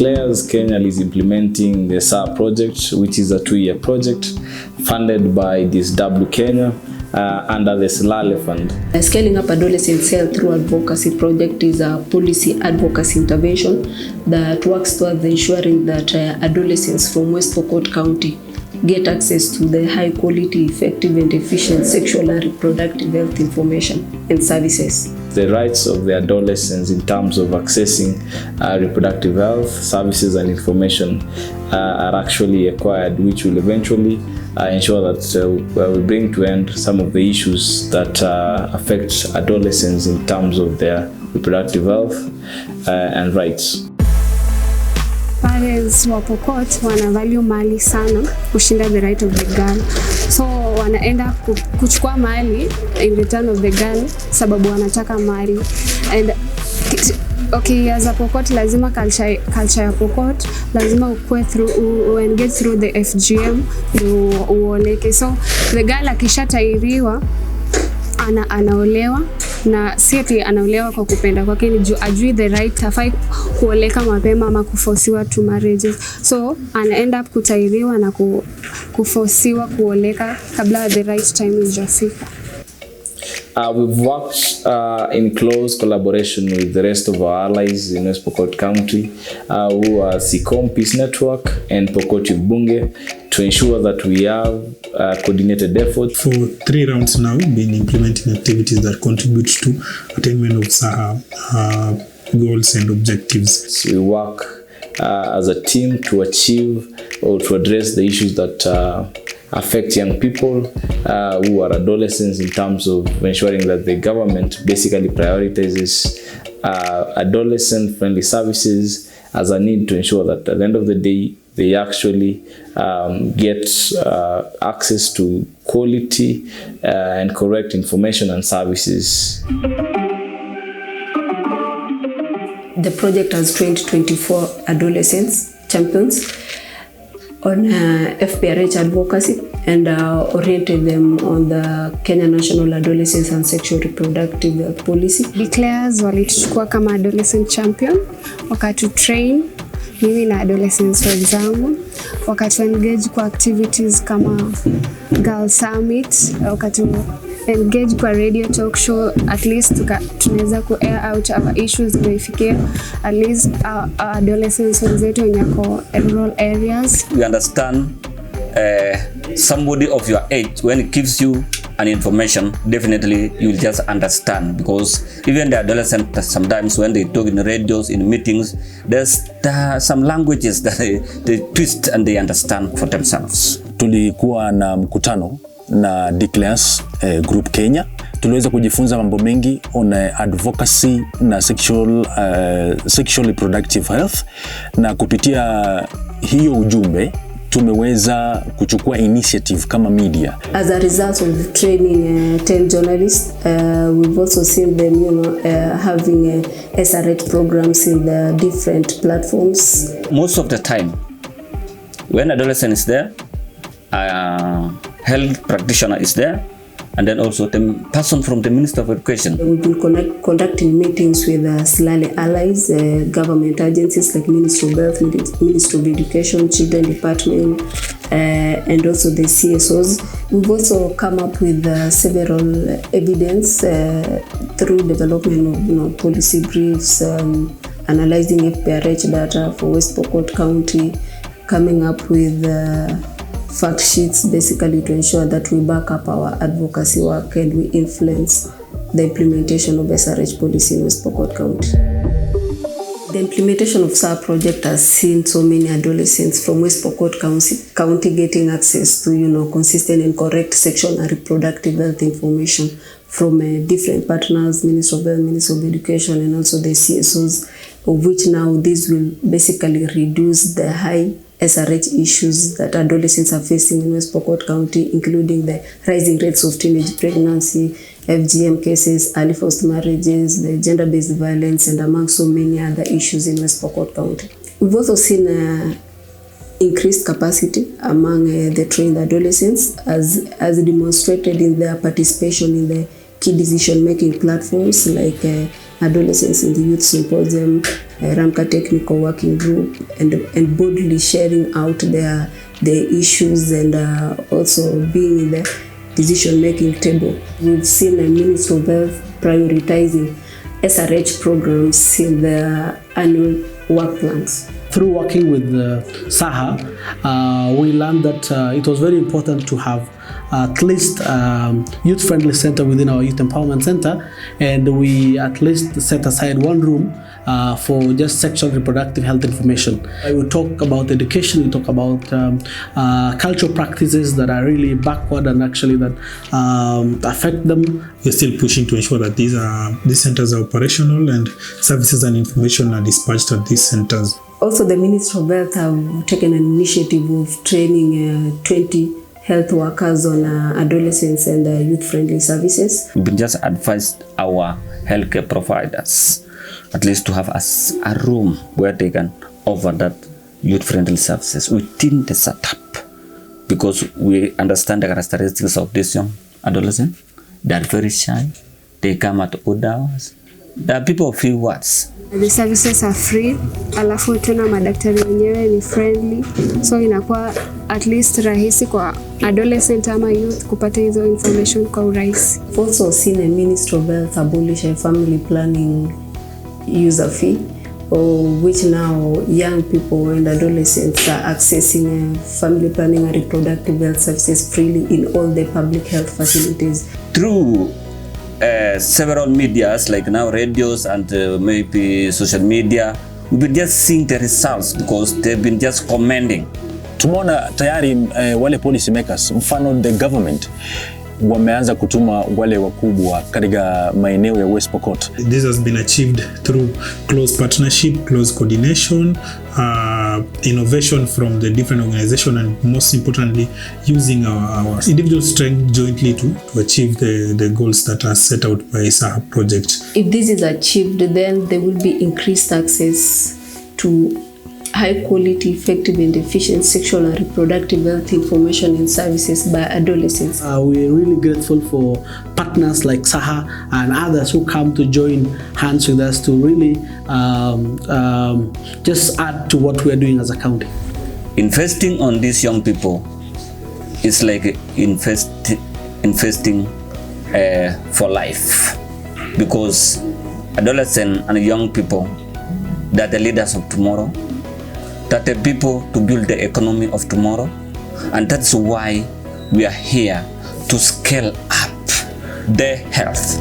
declares Kenya is implementing the SAHA Project, which is a 2-year project funded by this W Kenya under the SAHA Fund. Scaling up Adolescents Health through Advocacy Project is a policy advocacy intervention that works towards ensuring that adolescents from West Pokot County get access to the high quality, effective and efficient sexual and reproductive health information and services. The rights of the adolescents in terms of accessing reproductive health services and information are actually acquired, which will eventually ensure that we bring to end some of the issues that affect adolescents in terms of their reproductive health and rights. Parents wa Pokot wana value mali sana kushinda the right of the girl, so wanaenda kuchukua mali in return of the girl sababu wanataka mali. And okay, as a Pokot lazima culture ya Pokot lazima ukue through engage through the FGM uoleke. So the girl akishatairiwa anaolewa na sieti anaolewa kwa kupenda kwake, ni ajui the right, hafai kuoleka mapema ama kuforsiwa to marriages. So ana end up kutairiwa na kuforsiwa kuoleka kabla the right time ijafika. We've worked in close collaboration with the rest of our allies in West Pokot County, who are SICOM Peace Network and Pokot Youth Bunge, to ensure that we have coordinated efforts. For 3 rounds now, we've been implementing activities that contribute to attainment of SAHA goals and objectives. So we work as a team to achieve or to address the issues that affect young people who are adolescents, in terms of ensuring that the government basically prioritizes adolescent-friendly services as a need to ensure that at the end of the day they actually get access to quality and correct information and services. The project has trained 24 adolescents champions on FPRH advocacy and oriented them on the Kenya National Adolescents and Sexual Reproductive Health Policy. Declares walituchukua kama adolescent champion, wakatu train mimi na adolescents wenzangu, wakatu engage kwa activities kama Girl Summit, wakatu engage kwa radio talk show, at least tunaweza ku air out our issues kuifikia at least our adolescents wenzetu wenyako rural areas. We understand somebody of your age, when it gives you an information, definitely you'll just understand, because even the adolescent sometimes when they talk in the radios, in meetings, there are some languages that they twist and they understand for themselves. Tulikuwa na mkutano na Declares Group Kenya. Tuliweza kujifunza mambo mengi on advocacy na sexual reproductive health, na kupitia hiyo ujumbe tumeweza kuchukua initiative kama media. As a result of training 10 journalists, we've also seen them having SRH programs in the different platforms. Most of the time when adolescent is there, health practitioner is there, and then also the person from the Minister of Education. We've been conducting meetings with SLALE allies, government agencies like Ministry of Health, Ministry of Education, Children Department, and also the CSOs. We've also come up with several evidence through development of policy briefs, analyzing FPRH data for West Pokot County, coming up with fact sheets basically to ensure that we back up our advocacy work and we influence the implementation of SRH policy in West Pokot County. The implementation of SAHA Project has seen so many adolescents from West Pokot County getting access to consistent and correct sexual and reproductive health information from different partners, Ministry of Health, Ministry of Education, and also the CSOs, of which now this will basically reduce the high SRH issues that adolescents are facing in West Pokot County, including the rising rates of teenage pregnancy, FGM cases, early forced marriages, the gender-based violence, and among so many other issues in West Pokot County. We've also seen increased capacity among the trained adolescents as demonstrated in their participation in the key decision-making platforms like Adolescents in the Youth Symposium, Ramka Technical Working Group, and boldly sharing out their issues and also being in the decision-making table. We've seen a Ministry of Health prioritizing SRH programs in their annual work plans. Through working with SAHA, we learned that it was very important to have at least youth-friendly center within our youth empowerment center, and we at least set aside one room for just sexual reproductive health information. We talk about education, we talk about cultural practices that are really backward and actually that affect them. We're still pushing to ensure that these centers are operational and services and information are dispatched at these centers. Also, the Ministry of Health have taken an initiative of training 20 health workers on adolescents and youth-friendly services. We just advised our healthcare providers at least to have a room where they can offer that youth-friendly services within the setup, because we understand the characteristics of this young adolescent. They are very shy. They come at odd hours. There are people of few words. The services are free, alafu tena madaktari wenyewe ni friendly, so inakuwa at least rahisi kwa adolescent ama youth kupata hizo information kwa urahisi. We've also seen a Ministry of Health abolish a family planning user fee, which now young people and adolescents are accessing family planning and reproductive health services freely in all the public health facilities. Through several medias like now radios and maybe social media, we've been just seeing the results because they've been just commending. Tumeona tayari wale policy makers, mfano the government, wameanza kutuma wale wakubwa katika maeneo ya West Pokot. This has been achieved through close partnership, close coordination, innovation from the different organizations, and most importantly, using our individual strength jointly to achieve the goals that are set out by SAHA Project. If this is achieved, then there will be increased access to high quality, effective and efficient sexual and reproductive health information and services by adolescents. We're really grateful for partners like SAHA and others who come to join hands with us to really just add to what we're doing as a county. Investing on these young people is like investing for life, because adolescents and young people, they're the leaders of tomorrow. That the people to build the economy of tomorrow, and that's why we are here to scale up their health.